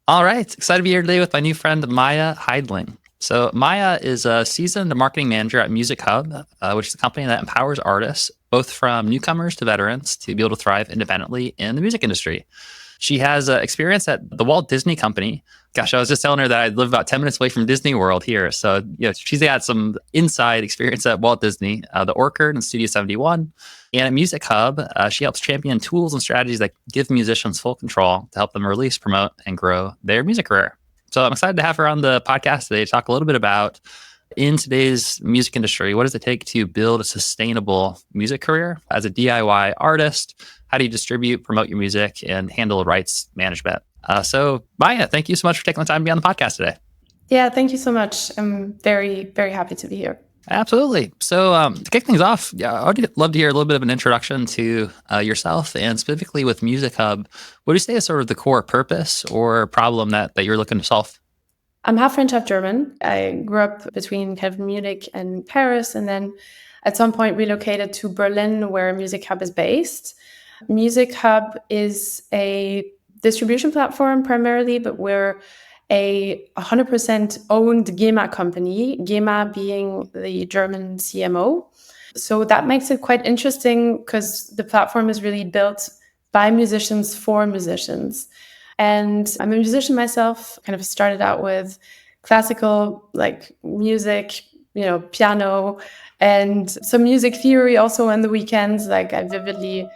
All right. Excited to be here today with my new friend, Maïa Heidling. So Maïa is a seasoned marketing manager at MusicHub, which is a company that empowers artists, both from newcomers to veterans, to be able to thrive independently in the music industry. She has experience at the Walt Disney Company. Gosh, I was just telling her that I live about 10 minutes away from Disney World here. So, she's got some inside experience at Walt Disney, the Orchard and Studio 71. And at MusicHub, she helps champion tools and strategies that give musicians full control to help them release, promote, and grow their music career. So I'm excited to have her on the podcast today to talk a little bit about, in today's music industry, what does it take to build a sustainable music career as a DIY artist? How do you distribute, promote your music, and handle rights management? So Maïa, thank you so much for taking the time to be on the podcast today. Yeah, thank you so much. I'm very, very happy to be here. Absolutely. So to kick things off, I'd love to hear a little bit of an introduction to yourself, and specifically with MusicHub. What do you say is sort of the core purpose or problem that you're looking to solve? I'm half French, half German. I grew up between kind of Munich and Paris, and then at some point relocated to Berlin, where MusicHub is based. MusicHub is a distribution platform primarily, but we're a 100% owned GEMA company, GEMA being the German CMO. So that makes it quite interesting because the platform is really built by musicians for musicians. And I'm a musician myself, kind of started out with classical music, piano, and some music theory also on the weekends. I vividly,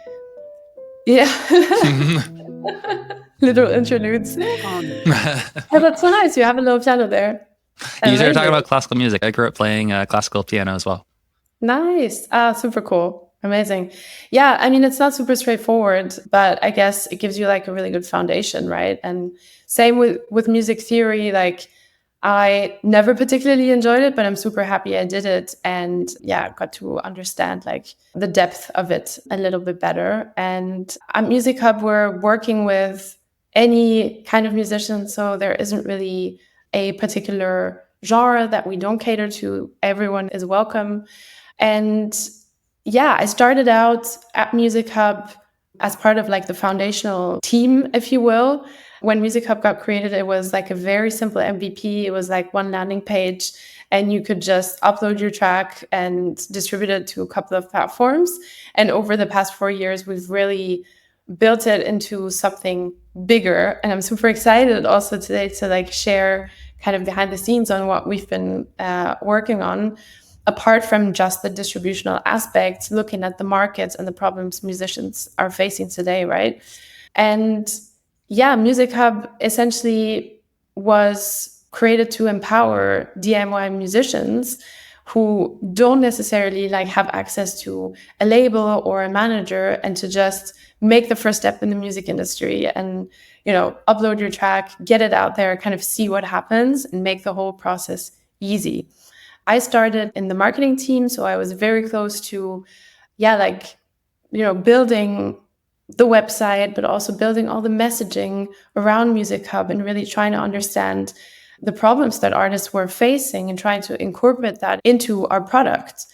little interludes. That's so nice. You have a little piano there. You started talking about classical music. I grew up playing classical piano as well. Nice. Super cool. Amazing. Yeah, I mean, it's not super straightforward, but I guess it gives you a really good foundation, right? And same with music theory, I never particularly enjoyed it, but I'm super happy I did it. And got to understand the depth of it a little bit better. And at MusicHub, we're working with any kind of musician. So there isn't really a particular genre that we don't cater to. Everyone is welcome. And I started out at MusicHub as part of the foundational team, if you will. When MusicHub got created, it was a very simple MVP. It was one landing page, and you could just upload your track and distribute it to a couple of platforms. And over the past 4 years, we've really built it into something bigger. And I'm super excited also today to share kind of behind the scenes on what we've been working on. Apart from just the distributional aspects, looking at the markets and the problems musicians are facing today, right? And MusicHub essentially was created to empower DIY musicians who don't necessarily have access to a label or a manager, and to just make the first step in the music industry and, upload your track, get it out there, kind of see what happens, and make the whole process easy. I started in the marketing team, so I was very close to, building the website, but also building all the messaging around MusicHub and really trying to understand the problems that artists were facing and trying to incorporate that into our product.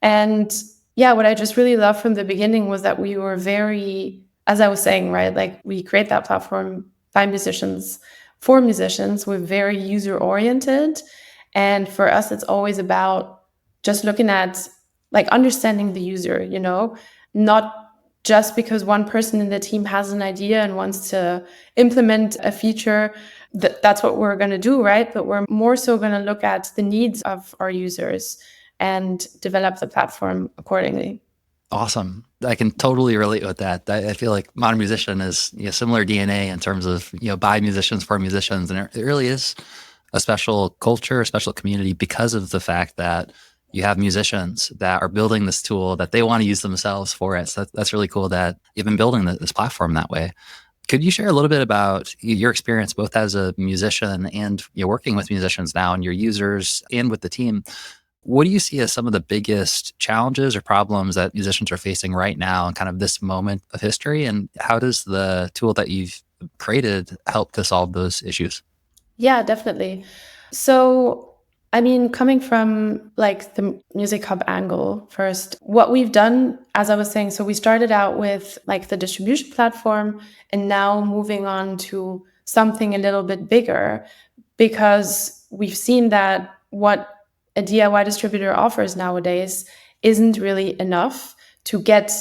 And what I just really loved from the beginning was that we were very, as I was saying, right, we create that platform by musicians, for musicians. We're very user-oriented. And for us, it's always about just looking at understanding the user, not just because one person in the team has an idea and wants to implement a feature, that's what we're going to do, right? But we're more so going to look at the needs of our users and develop the platform accordingly. Awesome. I can totally relate with that. I feel like Modern Musician is similar DNA in terms of, by musicians for musicians. And it really is a special culture, a special community, because of the fact that you have musicians that are building this tool that they want to use themselves for it. So that's really cool that you've been building this platform that way. Could you share a little bit about your experience both as a musician and working with musicians now and your users and with the team? What do you see as some of the biggest challenges or problems that musicians are facing right now in kind of this moment of history? And how does the tool that you've created help to solve those issues? Yeah, definitely. So, I mean, coming from the MusicHub angle first, what we've done, as I was saying, so we started out with the distribution platform, and now moving on to something a little bit bigger, because we've seen that what a DIY distributor offers nowadays isn't really enough to get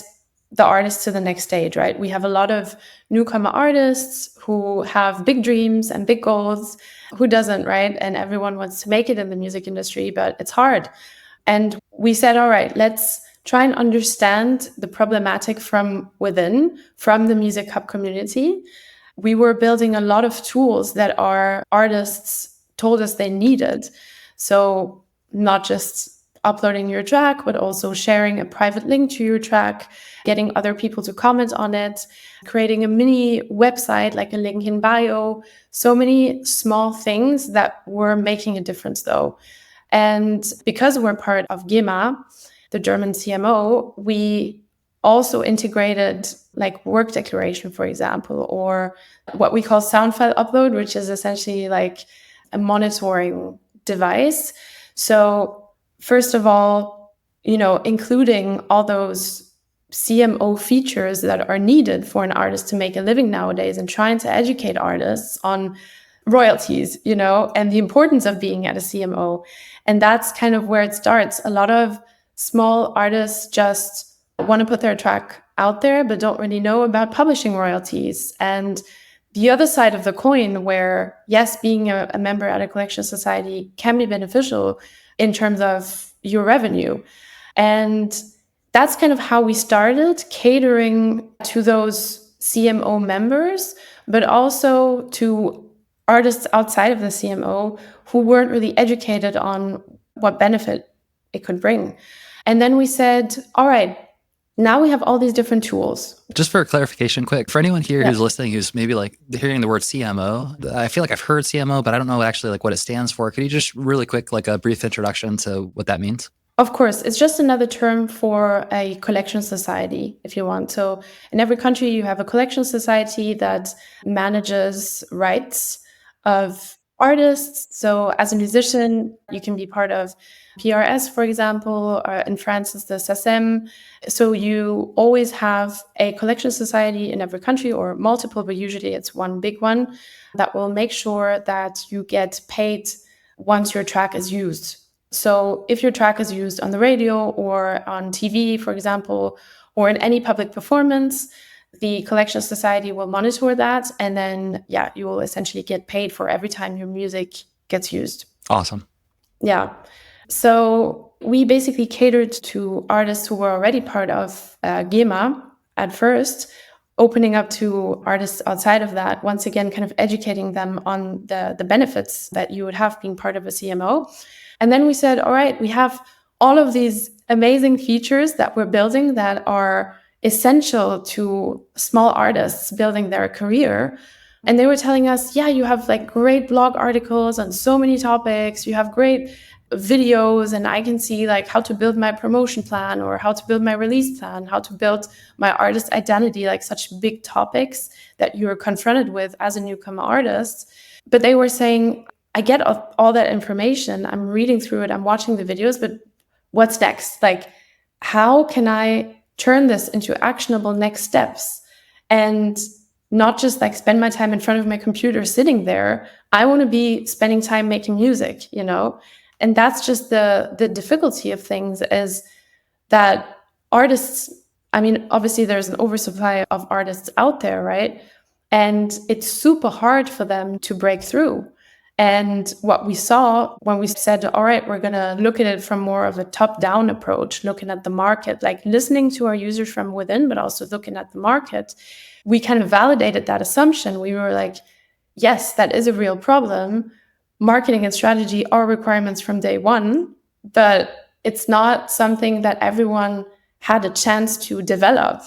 the artists to the next stage, right? We have a lot of newcomer artists who have big dreams and big goals. Who doesn't, right? And everyone wants to make it in the music industry, but it's hard. And we said, all right, let's try and understand the problematic from within, from the MusicHub community. We were building a lot of tools that our artists told us they needed. So not just uploading your track, but also sharing a private link to your track, getting other people to comment on it, creating a mini website like a link in bio. So many small things that were making a difference though. And because we're part of GEMA, the German CMO, we also integrated like work declaration, for example, or what we call sound file upload, which is essentially like a monitoring device. So first of all, including all those CMO features that are needed for an artist to make a living nowadays, and trying to educate artists on royalties, and the importance of being at a CMO. And that's kind of where it starts. A lot of small artists just want to put their track out there, but don't really know about publishing royalties. And the other side of the coin, where, yes, being a member at a collection society can be beneficial in terms of your revenue. And that's kind of how we started, catering to those CMO members, but also to artists outside of the CMO who weren't really educated on what benefit it could bring. And then we said, all right, now we have all these different tools. Just for clarification, quick, for anyone here who's listening, who's maybe like hearing the word CMO, I feel like I've heard CMO, but I don't know actually like what it stands for. Could you just really quick, like a brief introduction to what that means? Of course, it's just another term for a collection society, if you want. So in every country, you have a collection society that manages rights of artists. So as a musician, you can be part of PRS, for example, or in France, it's the SACEM. So you always have a collection society in every country, or multiple, but usually it's one big one that will make sure that you get paid once your track is used. So if your track is used on the radio or on TV, for example, or in any public performance, the collection society will monitor that. And then, you will essentially get paid for every time your music gets used. Awesome. Yeah. So we basically catered to artists who were already part of GEMA at first, opening up to artists outside of that, once again, kind of educating them on the benefits that you would have being part of a CMO. And then we said, all right, we have all of these amazing features that we're building that are essential to small artists building their career. And they were telling us, you have like great blog articles on so many topics. You have great videos, and I can see like how to build my promotion plan, or how to build my release plan, how to build my artist identity, like such big topics that you're confronted with as a newcomer artist. But they were saying, I get all that information, I'm reading through it, I'm watching the videos, but what's next? Like, how can I turn this into actionable next steps? And not just like spend my time in front of my computer sitting there. I want to be spending time making music, And that's just the difficulty of things, is that artists, obviously there's an oversupply of artists out there, right? And it's super hard for them to break through. And what we saw when we said, all right, we're going to look at it from more of a top-down approach, looking at the market, like listening to our users from within, but also looking at the market, we kind of validated that assumption. We were like, yes, that is a real problem. Marketing and strategy are requirements from day one, but it's not something that everyone had a chance to develop.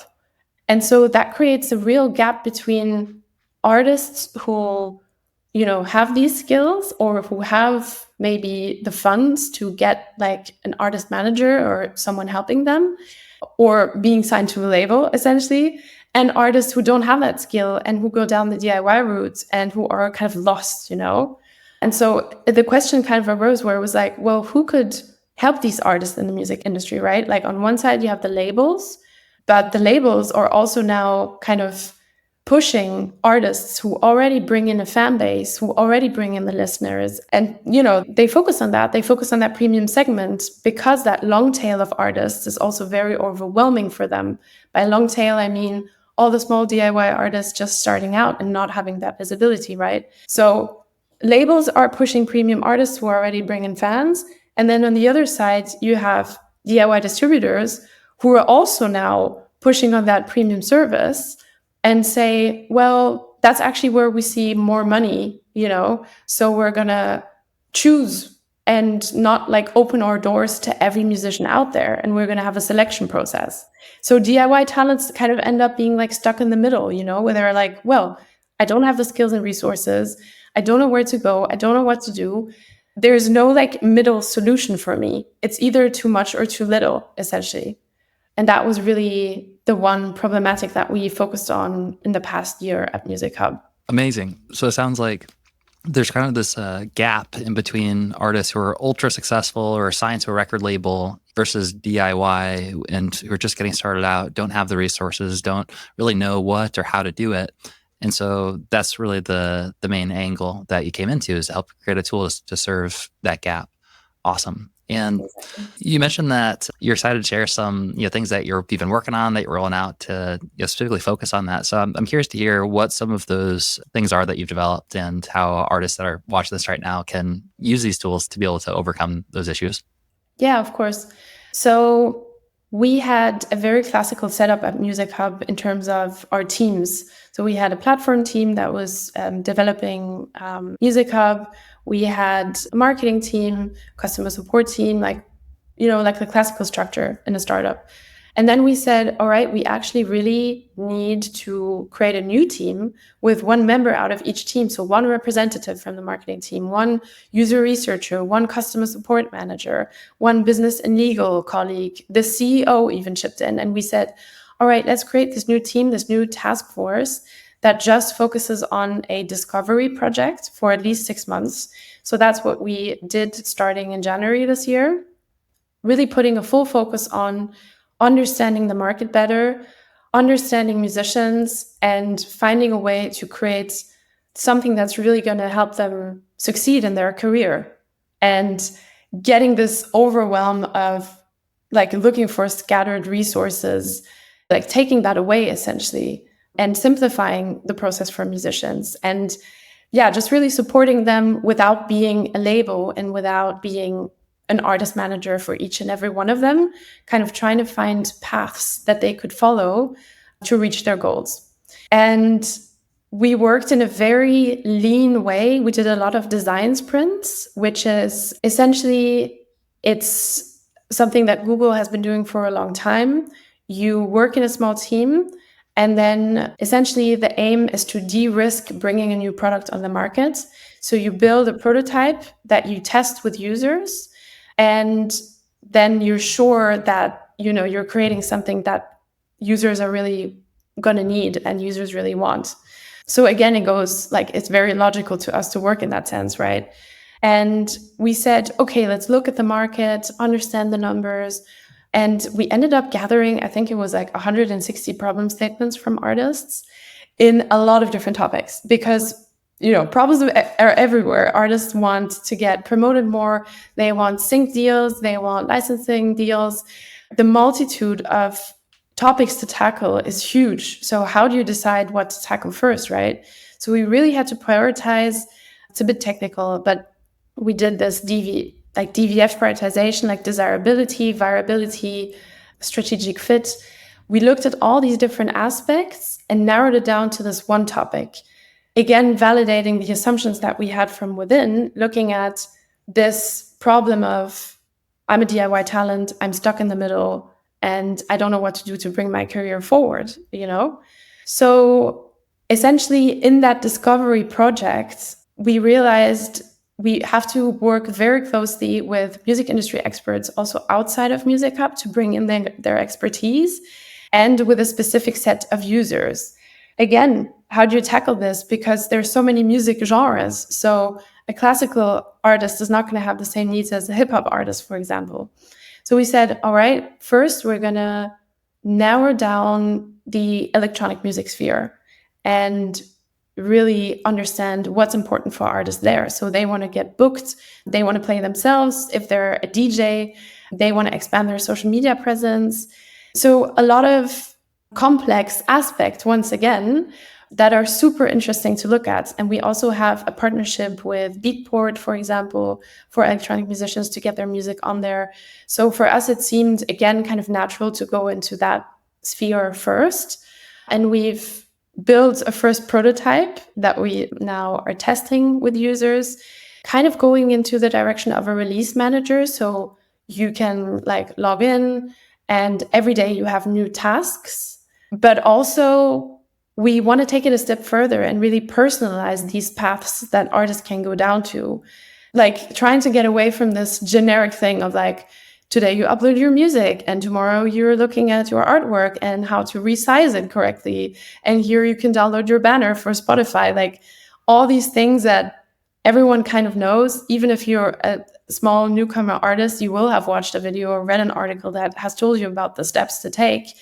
And so that creates a real gap between artists who have these skills, or who have maybe the funds to get like an artist manager or someone helping them, or being signed to a label essentially, and artists who don't have that skill and who go down the DIY route and who are kind of lost, And so the question kind of arose where it was like, well, who could help these artists in the music industry, right? Like on one side you have the labels, but the labels are also now kind of pushing artists who already bring in a fan base, who already bring in the listeners. And, they focus on that. They focus on that premium segment because that long tail of artists is also very overwhelming for them. By long tail, I mean all the small DIY artists just starting out and not having that visibility, right? So labels are pushing premium artists who already bring in fans. And then on the other side, you have DIY distributors who are also now pushing on that premium service and say, well, that's actually where we see more money, so we're going to choose and not like open our doors to every musician out there. And we're going to have a selection process. So DIY talents kind of end up being like stuck in the middle, where they're like, well, I don't have the skills and resources. I don't know where to go. I don't know what to do. There's no like middle solution for me. It's either too much or too little, essentially. And that was really the one problematic that we focused on in the past year at MusicHub. Amazing. So it sounds like there's kind of this gap in between artists who are ultra successful or signed to a record label versus DIY and who are just getting started out, don't have the resources, don't really know what or how to do it. And so that's really the main angle that you came into, is to help create a tool to serve that gap. Awesome. And you mentioned that you're excited to share some things that you've been working on, that you're rolling out to specifically focus on that. So I'm curious to hear what some of those things are that you've developed and how artists that are watching this right now can use these tools to be able to overcome those issues. Yeah, of course. So we had a very classical setup at MusicHub in terms of our teams. So we had a platform team that was developing MusicHub. We had a marketing team, customer support team, like the classical structure in a startup. And then we said, all right, we actually really need to create a new team with one member out of each team. So one representative from the marketing team, one user researcher, one customer support manager, one business and legal colleague, the CEO even chipped in. And we said, all right, let's create this new team, this new task force that just focuses on a discovery project for at least 6 months. So that's what we did starting in January this year, really putting a full focus on understanding the market better, understanding musicians, and finding a way to create something that's really going to help them succeed in their career. And getting this overwhelm of like looking for scattered resources, like taking that away essentially, and simplifying the process for musicians. And yeah, just really supporting them without being a label and without being an artist manager for each and every one of them, kind of trying to find paths that they could follow to reach their goals. And we worked in a very lean way. We did a lot of design sprints, which is essentially, it's something that Google has been doing for a long time. You work in a small team, and then essentially the aim is to de-risk bringing a new product on the market. So you build a prototype that you test with users, and then you're sure that, you're creating something that users are really going to need and users really want. So again, it goes like, it's very logical to us to work in that sense, right? And we said, okay, let's look at the market, understand the numbers. And we ended up gathering, I think it was like 160 problem statements from artists in a lot of different topics, because problems are everywhere. Artists want to get promoted more. They want sync deals. They want licensing deals. The multitude of topics to tackle is huge. So how do you decide what to tackle first, right? So we really had to prioritize. It's a bit technical, but we did this DVF prioritization, like desirability, viability, strategic fit. We looked at all these different aspects and narrowed it down to this one topic. Again, validating the assumptions that we had from within, looking at this problem of, I'm a DIY talent, I'm stuck in the middle, and I don't know what to do to bring my career forward, So essentially, in that discovery project, we realized we have to work very closely with music industry experts also outside of MusicHub to bring in their expertise, and with a specific set of users. Again, how do you tackle this? Because there's so many music genres. So a classical artist is not going to have the same needs as a hip hop artist, for example. So we said, all right, first we're going to narrow down the electronic music sphere. and really understand what's important for artists there. So they want to get booked, they want to play themselves. If they're a DJ, they want to expand their social media presence. So a lot of complex aspects, once again, that are super interesting to look at. And we also have a partnership with Beatport, for example, for electronic musicians to get their music on there. So for us, it seemed, again, kind of natural to go into that sphere first. And we've built a first prototype that we now are testing with users, kind of going into the direction of a release manager. So you can like log in and every day you have new tasks, but also we want to take it a step further and really personalize these paths that artists can go down to. Like trying to get away from this generic thing of like, today you upload your music and tomorrow you're looking at your artwork and how to resize it correctly. And here you can download your banner for Spotify. Like all these things that everyone kind of knows. Even if you're a small newcomer artist, you will have watched a video or read an article that has told you about the steps to take.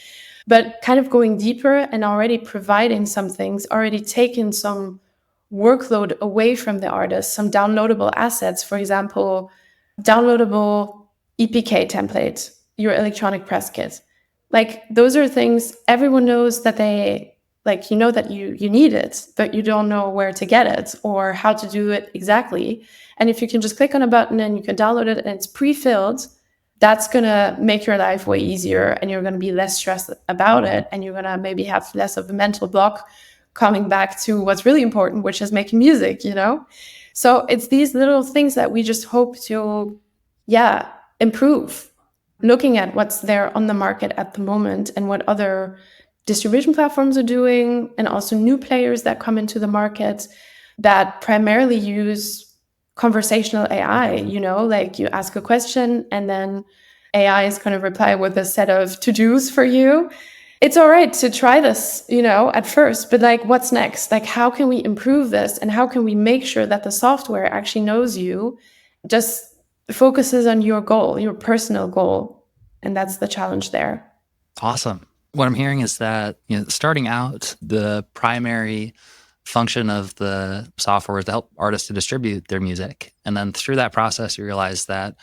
But kind of going deeper and already providing some things, already taking some workload away from the artist, some downloadable assets, for example, downloadable EPK template, your electronic press kit. Like those are things everyone knows that they like, you know that you need it, but you don't know where to get it or how to do it exactly. And if you can just click on a button and you can download it and it's pre-filled, that's going to make your life way easier and you're going to be less stressed about it. And you're going to maybe have less of a mental block coming back to what's really important, which is making music, you know? So it's these little things that we just hope to, improve, looking at what's there on the market at the moment and what other distribution platforms are doing, and also new players that come into the market that primarily use conversational AI, you know, like you ask a question and then AI is going to reply with a set of to-dos for you. It's all right to try this, you know, at first, but like, what's next? Like, how can we improve this? And how can we make sure that the software actually knows you, just focuses on your goal, your personal goal? And that's the challenge there. Awesome. What I'm hearing is that, you know, starting out, the primary function of the software is to help artists to distribute their music. And then through that process, you realize that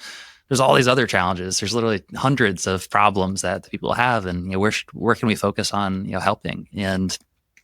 there's all these other challenges. There's literally hundreds of problems that the people have, and you know, where can we focus on, you know, helping? And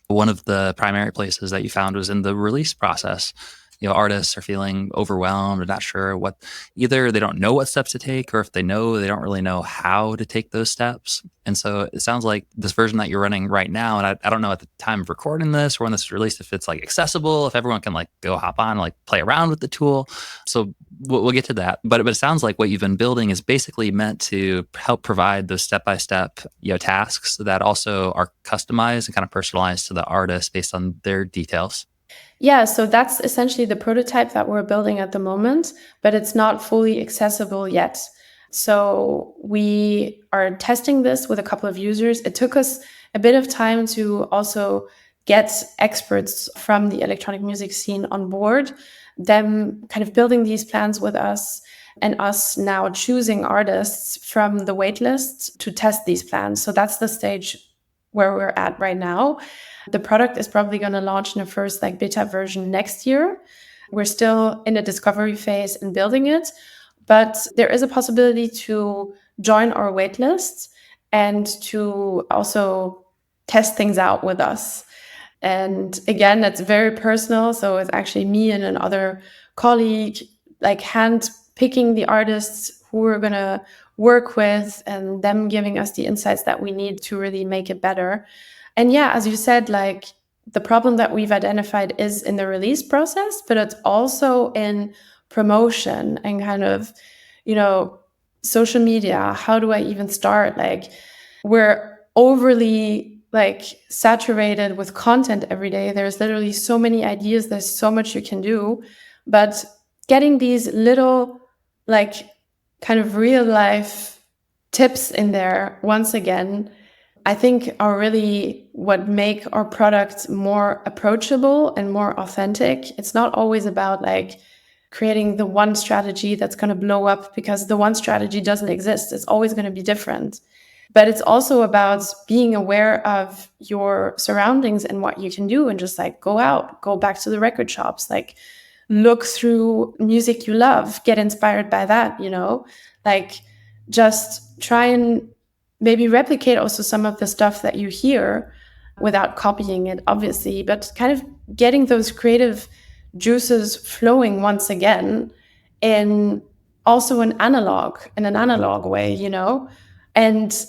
one of the primary places that you found was in the release process. You know, artists are feeling overwhelmed and not sure what, either they don't know what steps to take, or if they know, they don't really know how to take those steps. And so it sounds like this version that you're running right now, and I don't know at the time of recording this or when this is released, if it's like accessible, if everyone can like go hop on, like play around with the tool. So we'll get to that. But it sounds like what you've been building is basically meant to help provide those step-by-step, you know, tasks that also are customized and kind of personalized to the artist based on their details. Yeah, so that's essentially the prototype that we're building at the moment, but it's not fully accessible yet. So we are testing this with a couple of users. It took us a bit of time to also get experts from the electronic music scene on board, them kind of building these plans with us, and us now choosing artists from the waitlist to test these plans. So that's the stage where we're at right now. The product is probably going to launch in a first like beta version next year. We're still in a discovery phase and building it, but there is a possibility to join our waitlist and to also test things out with us. And again, that's very personal. So it's actually me and another colleague, like hand picking the artists who we're going to work with and them giving us the insights that we need to really make it better. And yeah, as you said, like the problem that we've identified is in the release process, but it's also in promotion and kind of, you know, social media. How do I even start? Like we're overly like saturated with content every day. There's literally so many ideas. There's so much you can do, but getting these little like kind of real life tips in there once again, I think are really what make our product more approachable and more authentic. It's not always about like creating the one strategy that's going to blow up, because the one strategy doesn't exist. It's always going to be different. But it's also about being aware of your surroundings and what you can do, and just like go out, go back to the record shops, like look through music you love, get inspired by that, like just try and maybe replicate also some of the stuff that you hear without copying it, obviously, but kind of getting those creative juices flowing once again in also in an analog way, and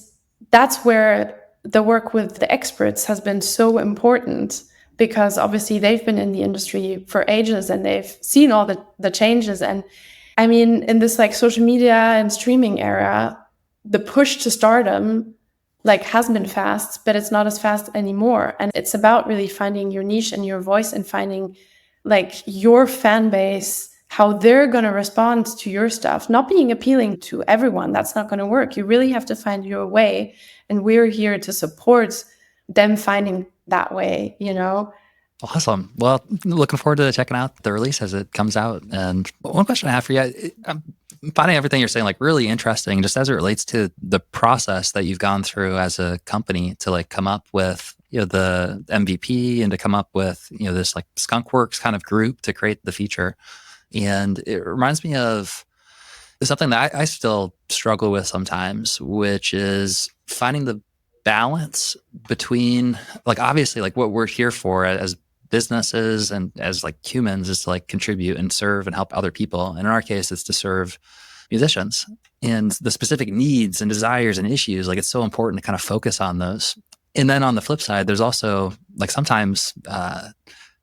that's where the work with the experts has been so important, because obviously they've been in the industry for ages and they've seen all the changes. And I mean, in this like social media and streaming era, the push to stardom like has been fast, but it's not as fast anymore. And it's about really finding your niche and your voice, and finding like your fan base, how they're going to respond to your stuff, not being appealing to everyone. That's not going to work. You really have to find your way. And we're here to support them finding that way, Awesome. Well, looking forward to checking out the release as it comes out. And one question I have for you, I'm finding everything you're saying like really interesting, just as it relates to the process that you've gone through as a company to like come up with, the MVP, and to come up with, this like skunkworks kind of group to create the feature. And it reminds me of something that I still struggle with sometimes, which is finding the balance between, like, obviously, like what we're here for as businesses and as like humans is to like contribute and serve and help other people. And in our case, it's to serve musicians, and the specific needs and desires and issues. Like, it's so important to kind of focus on those. And then on the flip side, there's also like sometimes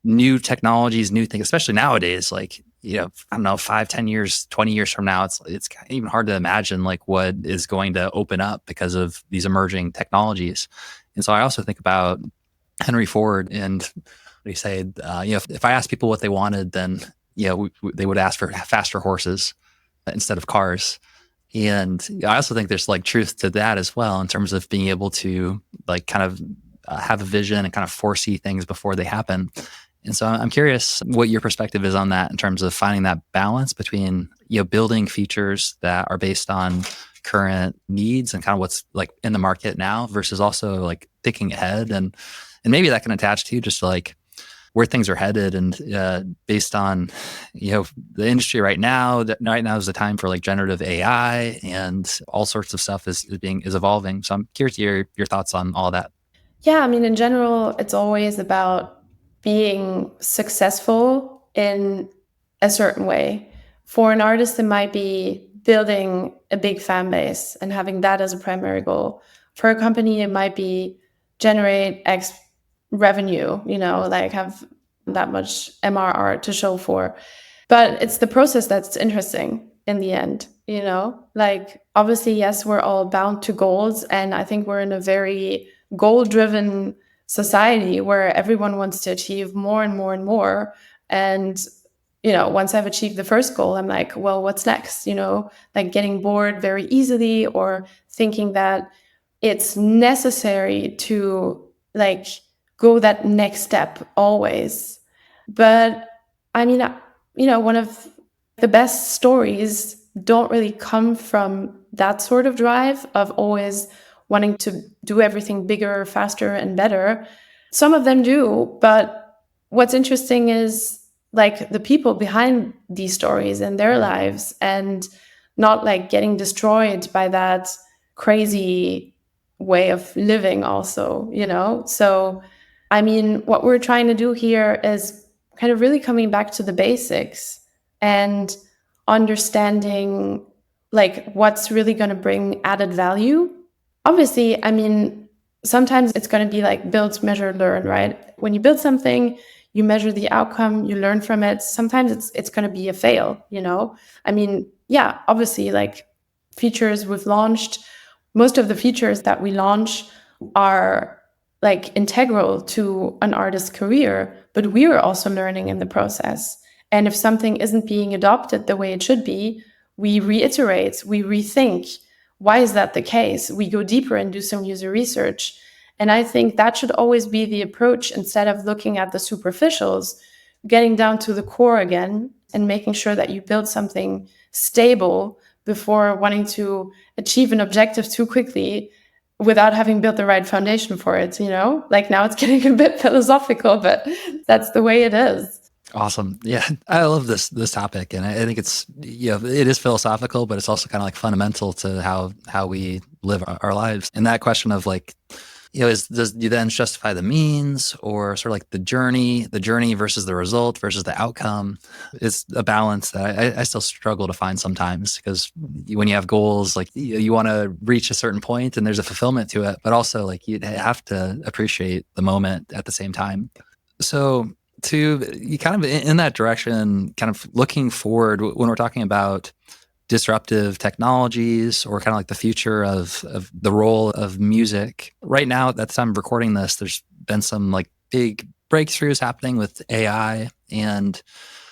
new technologies, new things, especially nowadays, like, I don't know, 5, 10 years, 20 years from now, it's even hard to imagine like what is going to open up because of these emerging technologies. And so I also think about Henry Ford, and what do you say? If I asked people what they wanted, then, they would ask for faster horses instead of cars. And I also think there's like truth to that as well, in terms of being able to like kind of have a vision and kind of foresee things before they happen. And so I'm curious what your perspective is on that, in terms of finding that balance between, building features that are based on current needs and kind of what's like in the market now, versus also like thinking ahead. And maybe that can attach to just like where things are headed, and based on, the industry right now, that right now is the time for like generative AI, and all sorts of stuff is evolving. So I'm curious to hear your thoughts on all that. Yeah, I mean, in general, it's always about being successful in a certain way. For an artist, it might be building a big fan base and having that as a primary goal. For a company, it might be generate X revenue, like have that much MRR to show for. But it's the process that's interesting in the end, like obviously, yes, we're all bound to goals. And I think we're in a very goal driven society where everyone wants to achieve more and more and more. And, once I've achieved the first goal, I'm like, well, what's next? Like getting bored very easily, or thinking that it's necessary to like go that next step always. But I mean, one of the best stories don't really come from that sort of drive of always wanting to do everything bigger, faster, and better. Some of them do, but what's interesting is like the people behind these stories and their lives, and not like getting destroyed by that crazy way of living also, So, I mean, what we're trying to do here is kind of really coming back to the basics and understanding like what's really going to bring added value. Obviously, I mean, sometimes it's going to be like build, measure, learn, right? When you build something, you measure the outcome, you learn from it. Sometimes it's going to be a fail, I mean, yeah, obviously, like features we've launched, most of the features that we launch are like integral to an artist's career, but we're also learning in the process. And if something isn't being adopted the way it should be, we reiterate, we rethink. Why is that the case? We go deeper and do some user research. And I think that should always be the approach, instead of looking at the superficials, getting down to the core again and making sure that you build something stable before wanting to achieve an objective too quickly, without having built the right foundation for it, Like now it's getting a bit philosophical, but that's the way it is. Awesome. Yeah, I love this topic, and I think it's it is philosophical, but it's also kind of like fundamental to how we live our lives. And that question of like, does you then justify the means, or sort of like the journey versus the result versus the outcome? It's a balance that I still struggle to find sometimes, because when you have goals, like you want to reach a certain point and there's a fulfillment to it, but also like you have to appreciate the moment at the same time. So you kind of in that direction, kind of looking forward when we're talking about disruptive technologies or kind of like the future of the role of music. Right now, at the time of recording this, there's been some like big breakthroughs happening with AI, and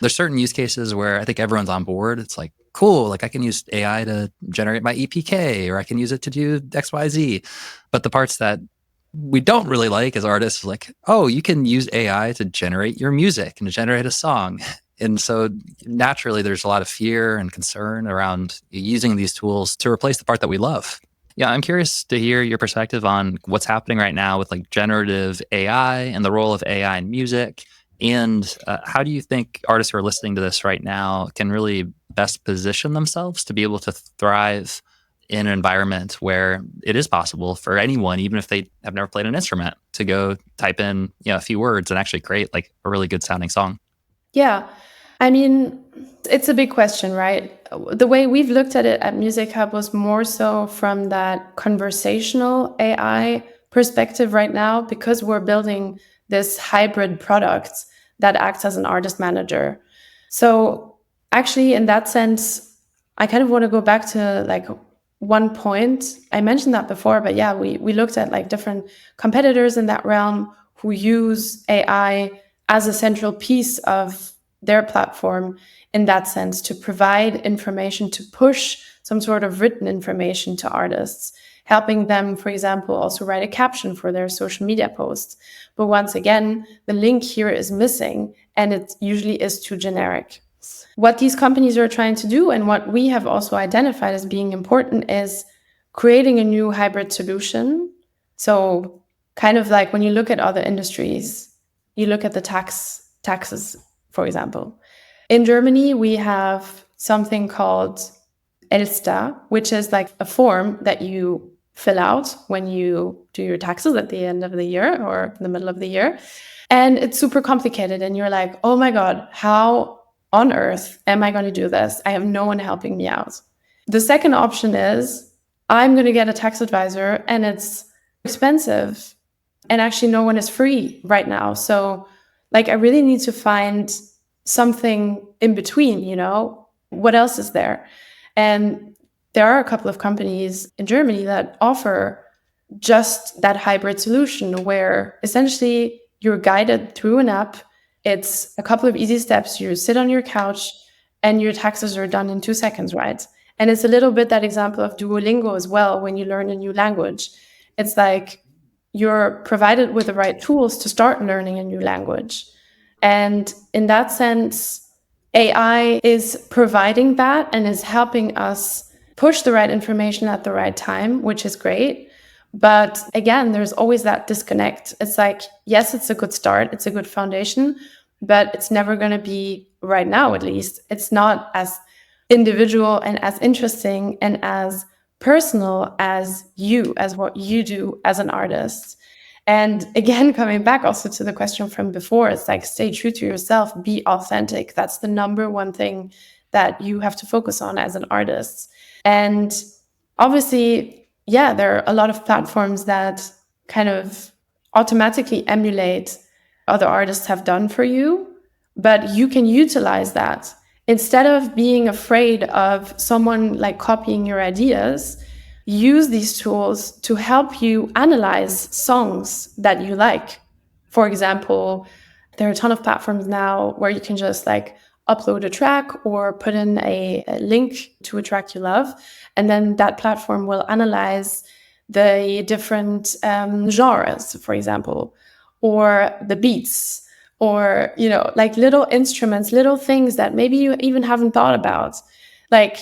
there's certain use cases where I think everyone's on board. It's like, cool, like I can use AI to generate my EPK, or I can use it to do XYZ. But the parts that we don't really like as artists, like, oh, you can use AI to generate your music and to generate a song. And so naturally, there's a lot of fear and concern around using these tools to replace the part that we love. Yeah, I'm curious to hear your perspective on what's happening right now with like generative AI and the role of AI in music. And how do you think artists who are listening to this right now can really best position themselves to be able to thrive in an environment where it is possible for anyone, even if they have never played an instrument, to go type in a few words and actually create like a really good sounding song? Yeah. I mean, it's a big question, right? The way we've looked at it at MusicHub was more so from that conversational AI perspective right now, because we're building this hybrid product that acts as an artist manager. So actually, in that sense, I kind of want to go back to like one point. I mentioned that before, but yeah, we looked at like different competitors in that realm who use AI as a central piece of their platform, in that sense, to provide information, to push some sort of written information to artists, helping them, for example, also write a caption for their social media posts. But once again, the link here is missing, and it usually is too generic. What these companies are trying to do, and what we have also identified as being important, is creating a new hybrid solution. So kind of like when you look at other industries, you look at the taxes, for example. In Germany, we have something called Elster, which is like a form that you fill out when you do your taxes at the end of the year or the middle of the year. And it's super complicated. And you're like, oh my God, how on earth am I going to do this? I have no one helping me out. The second option is I'm going to get a tax advisor, and it's expensive. And actually, no one is free right now. So, like, I really need to find something in between, What else is there? And there are a couple of companies in Germany that offer just that hybrid solution where essentially you're guided through an app. It's a couple of easy steps. You sit on your couch and your taxes are done in 2 seconds, right? And it's a little bit that example of Duolingo as well when you learn a new language. It's like you're provided with the right tools to start learning a new language. And in that sense, AI is providing that and is helping us push the right information at the right time, which is great. But again, there's always that disconnect. It's like, yes, it's a good start, it's a good foundation, but it's never going to be, right now at least, it's not as individual and as interesting and as personal as what you do as an artist. And again, coming back also to the question from before, it's like, stay true to yourself, be authentic. That's the number one thing that you have to focus on as an artist. And obviously, yeah, there are a lot of platforms that kind of automatically emulate other artists have done for you, but you can utilize that. Instead of being afraid of someone like copying your ideas, use these tools to help you analyze songs that you like. For example, there are a ton of platforms now where you can just like upload a track or put in a link to a track you love, and then that platform will analyze the different genres, for example, or the beats, or like little instruments, little things that maybe you even haven't thought about, like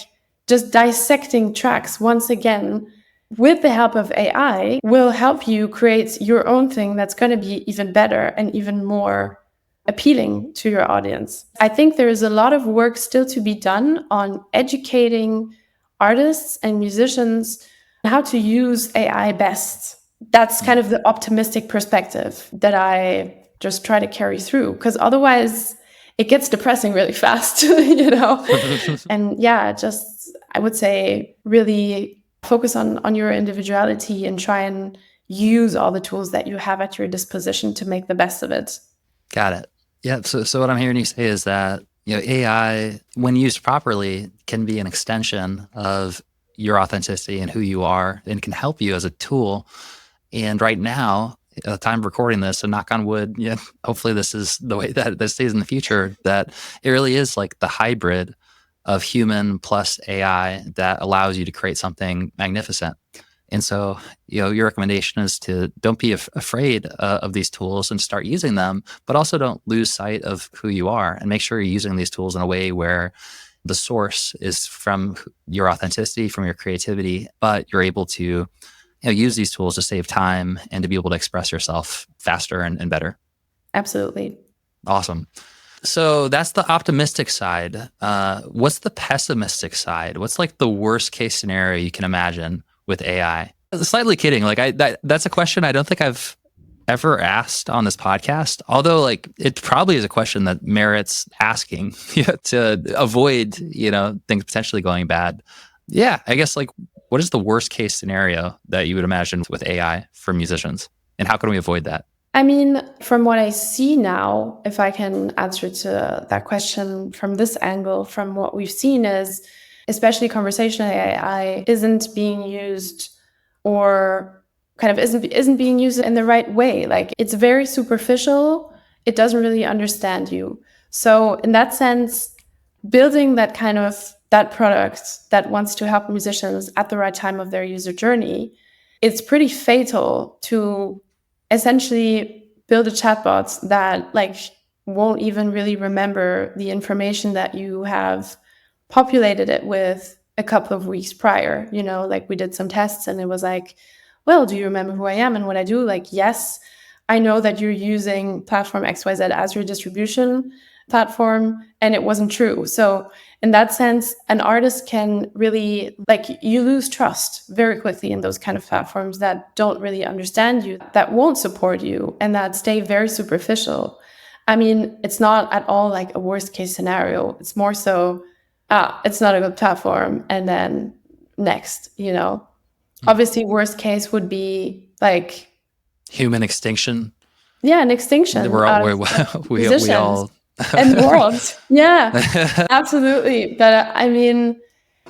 just dissecting tracks once again. with the help of AI, will help you create your own thing that's going to be even better and even more appealing to your audience. I think there is a lot of work still to be done on educating artists and musicians how to use AI best. That's kind of the optimistic perspective that I just try to carry through, because otherwise it gets depressing really fast, And yeah, just I would say really focus on your individuality and try and use all the tools that you have at your disposition to make the best of it. Got it. Yeah. So what I'm hearing you say is that AI, when used properly, can be an extension of your authenticity and who you are, and can help you as a tool. And right now, at the time of recording this, and knock on wood, hopefully this is the way that this stays in the future, that it really is like the hybrid of human plus AI that allows you to create something magnificent. And so, your recommendation is to don't be afraid of these tools and start using them, but also don't lose sight of who you are, and make sure you're using these tools in a way where the source is from your authenticity, from your creativity, but you're able to use these tools to save time and to be able to express yourself faster and better. Absolutely. Awesome. So that's the optimistic side. What's the pessimistic side? What's like the worst case scenario you can imagine with AI? Slightly kidding. Like that's a question I don't think I've ever asked on this podcast. Although like it probably is a question that merits asking to avoid, things potentially going bad. Yeah, I guess like what is the worst case scenario that you would imagine with AI for musicians? And how can we avoid that? I mean, from what I see now, if I can answer to that question from this angle, from what we've seen is, especially conversational AI isn't being used, or kind of isn't being used in the right way. Like it's very superficial. It doesn't really understand you. So in that sense, building that product that wants to help musicians at the right time of their user journey, it's pretty fatal to essentially build a chatbot that like won't even really remember the information that you have populated it with a couple of weeks prior. Like we did some tests and it was like, well, do you remember who I am and what I do? Like, yes, I know that you're using platform XYZ as your distribution platform, and it wasn't true. So in that sense, an artist can really, like, you lose trust very quickly in those kind of platforms that don't really understand you, that won't support you, and that stay very superficial. I mean, it's not at all like a worst case scenario. It's more so, it's not a good platform, and then next, Obviously, worst case would be like human extinction. Yeah, an extinction. We all and the world. Yeah, absolutely. But I mean,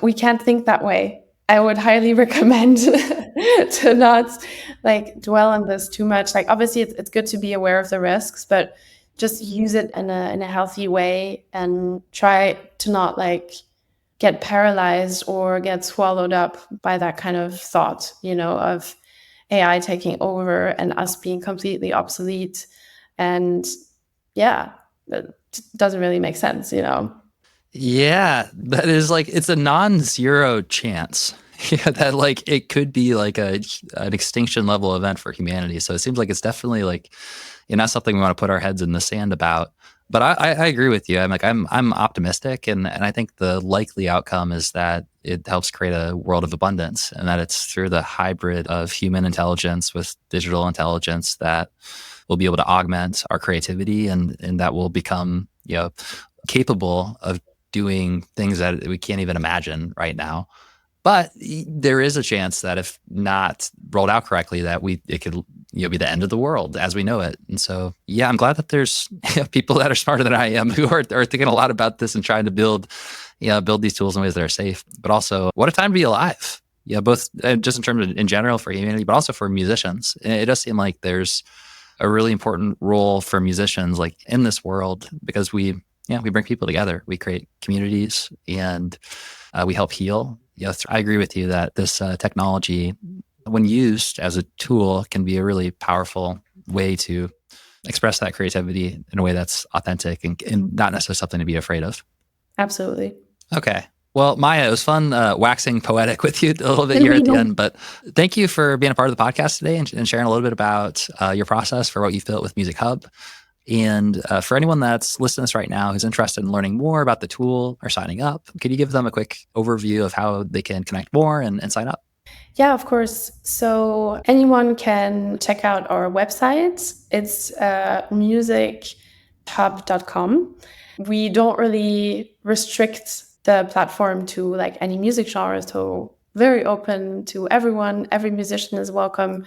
we can't think that way. I would highly recommend to not like dwell on this too much. Like obviously it's good to be aware of the risks, but just use it in a healthy way and try to not like get paralyzed or get swallowed up by that kind of thought, of AI taking over and us being completely obsolete. And yeah, that doesn't really make sense, Yeah, that is like, it's a non-zero chance. Yeah, that like it could be like an extinction level event for humanity. So it seems like it's definitely like, not something we want to put our heads in the sand about. But I agree with you. I'm optimistic, and I think the likely outcome is that it helps create a world of abundance, and that it's through the hybrid of human intelligence with digital intelligence that we'll be able to augment our creativity, and that will become capable of doing things that we can't even imagine right now. But there is a chance that if not rolled out correctly, that it could be the end of the world as we know it. And so, yeah, I'm glad that there's people that are smarter than I am who are thinking a lot about this and trying to build these tools in ways that are safe. But also, what a time to be alive. Yeah, both just in terms of in general for humanity, but also for musicians. And it does seem like there's a really important role for musicians like in this world, because we bring people together. We create communities, and we help heal. Yes, I agree with you that this technology, when used as a tool, can be a really powerful way to express that creativity in a way that's authentic and not necessarily something to be afraid of. Absolutely. Okay. Well, Maïa, it was fun waxing poetic with you a little bit here at the end, but thank you for being a part of the podcast today and sharing a little bit about your process for what you've built with MusicHub. And for anyone that's listening to this right now who's interested in learning more about the tool or signing up, could you give them a quick overview of how they can connect more and sign up? Yeah, of course. So anyone can check out our website. It's musichub.com. We don't really restrict the platform to like any music genre, so very open to everyone. Every musician is welcome,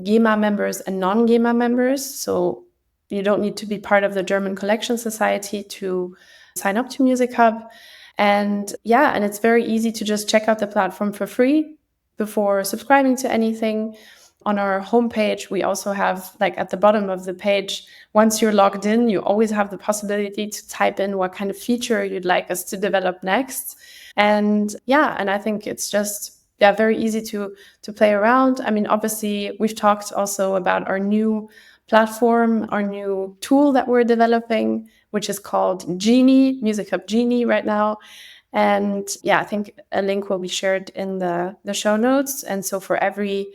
GEMA members and non-GEMA members. So you don't need to be part of the German Collection Society to sign up to MusicHub. And yeah, and it's very easy to just check out the platform for free before subscribing to anything. On our homepage, we also have, like, at the bottom of the page, once you're logged in, you always have the possibility to type in what kind of feature you'd like us to develop next. And yeah, and I think it's just very easy to play around. I mean, obviously, we've talked also about our new platform, our new tool that we're developing, which is called Genie, MusicHub Genie right now. And yeah, I think a link will be shared in the show notes. And so for every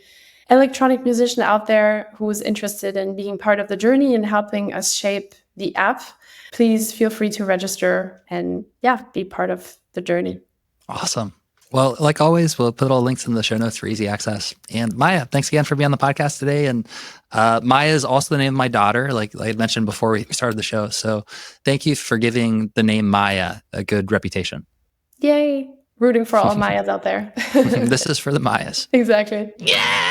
electronic musician out there who is interested in being part of the journey and helping us shape the app, please feel free to register and be part of the journey. Awesome. Well, like always, we'll put all links in the show notes for easy access. And Maïa, thanks again for being on the podcast today. And Maïa is also the name of my daughter, like I had mentioned before we started the show. So thank you for giving the name Maïa a good reputation. Yay. Rooting for all Maïas out there. This is for the Maïas. Exactly. Yeah.